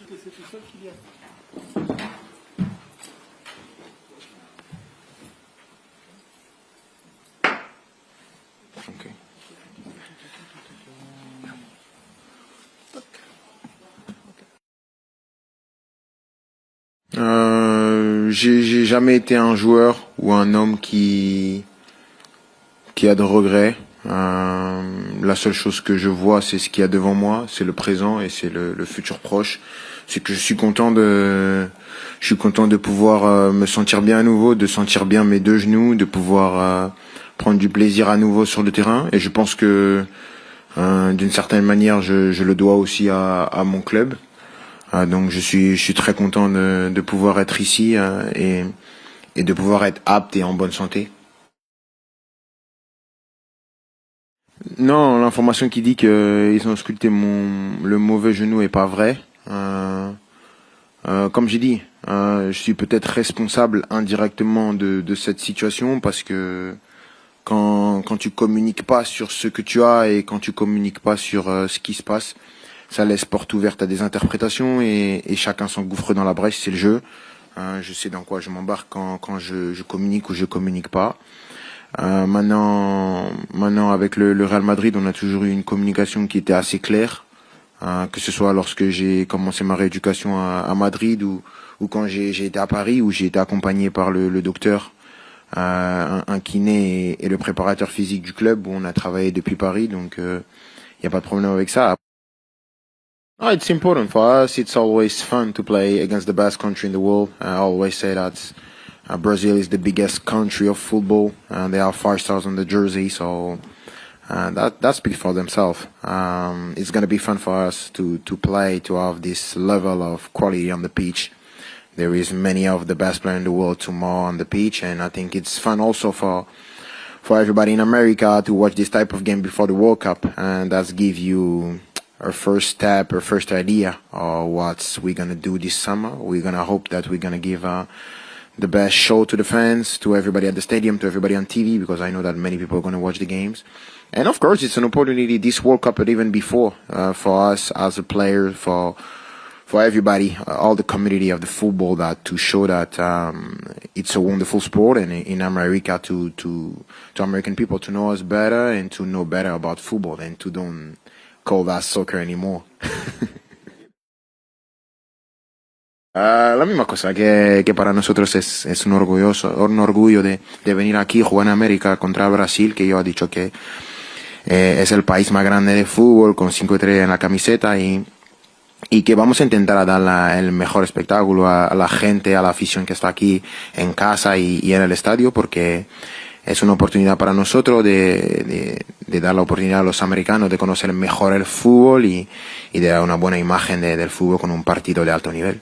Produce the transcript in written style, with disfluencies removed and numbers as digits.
Ok. J'ai jamais été un joueur ou un homme qui a de regrets. La seule chose que je vois, c'est ce qu'il y a devant moi, c'est le présent et c'est le futur proche. C'est que je suis content de pouvoir me sentir bien à nouveau, de sentir bien mes deux genoux, de pouvoir prendre du plaisir à nouveau sur le terrain. Et je pense que d'une certaine manière, je le dois aussi à mon club. Donc je suis très content de pouvoir être ici et de pouvoir être apte et en bonne santé. Non, l'information qui dit qu'ils ont sculpté le mauvais genou est pas vraie. Comme j'ai dit, je suis peut-être responsable indirectement de cette situation parce que quand tu communiques pas sur ce que tu as et quand tu communiques pas sur ce qui se passe, ça laisse porte ouverte à des interprétations et chacun s'engouffre dans la brèche, c'est le jeu. Je sais dans quoi je m'embarque quand je communique ou je communique pas. Maintenant avec le Real Madrid, on a toujours eu une communication qui était assez claire, que ce soit lorsque j'ai commencé ma rééducation à Madrid ou quand j'ai été à Paris où j'ai été accompagné par le docteur, un kiné et le préparateur physique du club où on a travaillé depuis Paris, donc y a pas de problème avec ça. Oh, it's important for us. It's always fun to play against the best country in the world. I always say that Brazil is the biggest country of football, and they have 5 stars on the jersey, so that speaks for themselves. It's gonna be fun for us to play, to have this level of quality on the pitch. There is many of the best players in the world tomorrow on the pitch, and I think it's fun also for everybody in America to watch this type of game before the World Cup, and that's give you our first step, our first idea of what we're gonna do this summer. We're gonna hope that we're gonna give the best show to the fans, to everybody at the stadium, to everybody on TV, because I know that many people are gonna watch the games. And of course, it's an opportunity this World Cup, but even before, for us as a player, for everybody, all the community of the football, that to show that it's a wonderful sport, and in America to American people to know us better and to know better about football and to don't call that soccer anymore. La misma cosa que para nosotros es un orgullo de venir aquí a jugar en América contra Brasil, que yo he dicho que es el país más grande de fútbol con 5 estrellas en la camiseta y que vamos a intentar a dar el mejor espectáculo a la gente, a la afición que está aquí en casa y en el estadio, porque es una oportunidad para nosotros de dar la oportunidad a los americanos de conocer mejor el fútbol y de dar una buena imagen del fútbol con un partido de alto nivel.